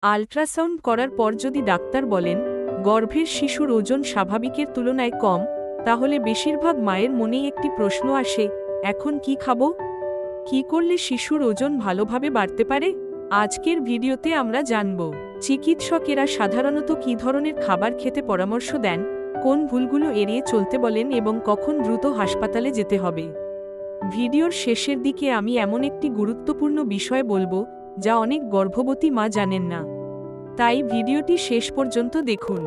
Ultrasound করার পর যদি ডাক্তার বলেন গর্ভের শিশুর ওজন স্বাভাবিকের তুলনায় কম, তাহলে বেশিরভাগ মায়ের মনেই একটি প্রশ্ন আসে, এখন কি খাবো? কি করলে শিশুর ওজন ভালোভাবে বাড়তে পারে? আজকের ভিডিওতে আমরা জানব চিকিৎসকেরা সাধারণত কী ধরনের খাবার খেতে পরামর্শ দেন, কোন ভুলগুলো এড়িয়ে চলতে বলেন এবং কখন দ্রুত হাসপাতালে যেতে হবে। ভিডিওর শেষের দিকে আমি এমন একটি গুরুত্বপূর্ণ বিষয় বলবো যা অনেক গর্ভবতী মা জানেন না, তাই ভিডিওটি শেষ পর্যন্ত দেখুন।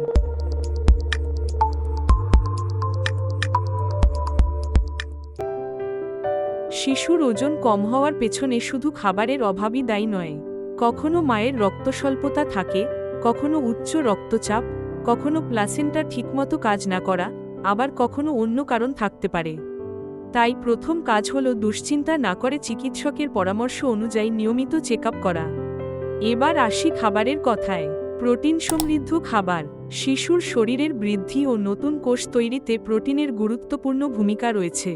শিশুর ওজন কম হওয়ার পেছনে শুধু খাবারের অভাবই দায়ী নয়। কখনো মায়ের রক্তস্বল্পতা থাকে, কখনো উচ্চ রক্তচাপ, কখনো প্লাসেন্টা ঠিকমতো কাজ না করা, আবার কখনো অন্য কারণ থাকতে পারে। তাই প্রথম কাজ হলো দুশ্চিন্তা না করে চিকিৎসকের পরামর্শ অনুযায়ী নিয়মিত চেকআপ করা। এবার আসি খাবারের কথায়। প্রোটিন সমৃদ্ধ খাবার। শিশুর শরীরের বৃদ্ধি ও নতুন কোষ তৈরিতে প্রোটিনের গুরুত্বপূর্ণ ভূমিকা রয়েছে।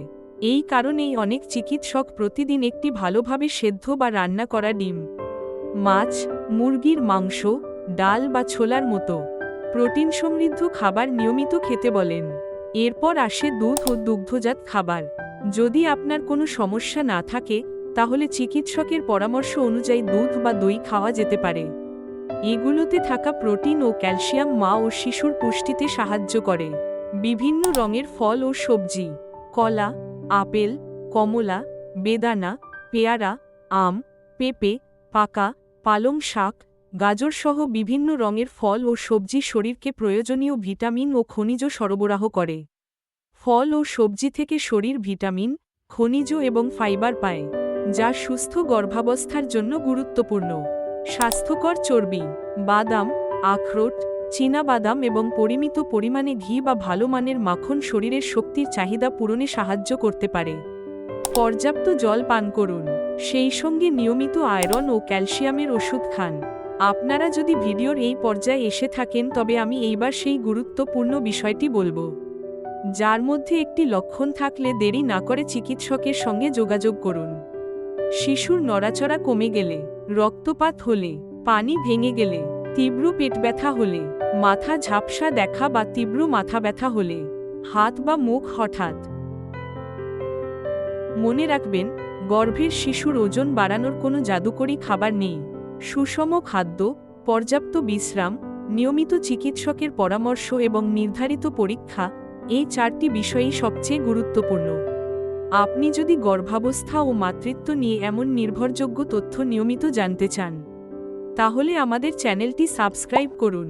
এই কারণেই অনেক চিকিৎসক প্রতিদিন একটি ভালোভাবে সেদ্ধ বা রান্না করা ডিম, মাছ, মুরগির মাংস, ডাল বা ছোলার মতো প্রোটিন সমৃদ্ধ খাবার নিয়মিত খেতে বলেন। এরপর আসে দুধ ও দুগ্ধজাত খাবার। যদি আপনার কোনো সমস্যা না থাকে, তাহলে চিকিৎসকের পরামর্শ অনুযায়ী দুধ বা দই খাওয়া যেতে পারে। এগুলোতে থাকা প্রোটিন ও ক্যালসিয়াম মা ও শিশুর পুষ্টিতে সাহায্য করে। বিভিন্ন রঙের ফল ও সবজি, কলা, আপেল, কমলা, বেদানা, পেয়ারা, আম, পেঁপে, পাকা, পালং শাক, গাজর সহ বিভিন্ন রঙের ফল ও সবজি শরীরকে প্রয়োজনীয় ভিটামিন ও খনিজ সরবরাহ করে। ফল ও সবজি থেকে শরীর ভিটামিন, খনিজ এবং ফাইবার পায়, যা সুস্থ গর্ভাবস্থার জন্য গুরুত্বপূর্ণ। স্বাস্থ্যকর চর্বি। বাদাম, আখরোট, চীনাবাদাম এবং পরিমিত পরিমাণে ঘি বা ভালো মানের মাখন শরীরের শক্তির চাহিদা পূরণে সাহায্য করতে পারে। পর্যাপ্ত জল পান করুন, সেই সঙ্গে নিয়মিত আয়রন ও ক্যালসিয়ামের ওষুধ খান। আপনারা যদি ভিডিওর এই পর্যায়ে এসে থাকেন, তবে আমি এইবার সেই গুরুত্বপূর্ণ বিষয়টি বলবো, যার মধ্যে একটি লক্ষণ থাকলে দেরি না করে চিকিৎসকের সঙ্গে যোগাযোগ করুন। শিশুর নড়াচড়া কমে গেলে, রক্তপাত হলে, পানি ভেঙে গেলে, তীব্র পেট ব্যথা হলে, মাথা ঝাপসা দেখা বা তীব্র মাথা ব্যথা হলে, হাত বা মুখ হঠাৎ। মনে রাখবেন, গর্ভের শিশুর ওজন বাড়ানোর কোনো জাদুকরী খাবার নেই। সুষম খাদ্য, পর্যাপ্ত বিশ্রাম, নিয়মিত চিকিৎসকের পরামর্শ এবং নির্ধারিত পরীক্ষা, এই চারটি বিষয়ই সবচেয়ে গুরুত্বপূর্ণ। আপনি যদি গর্ভাবস্থা ও মাতৃত্ব নিয়ে এমন নির্ভরযোগ্য তথ্য নিয়মিত জানতে চান, তাহলে আমাদের চ্যানেলটি সাবস্ক্রাইব করুন।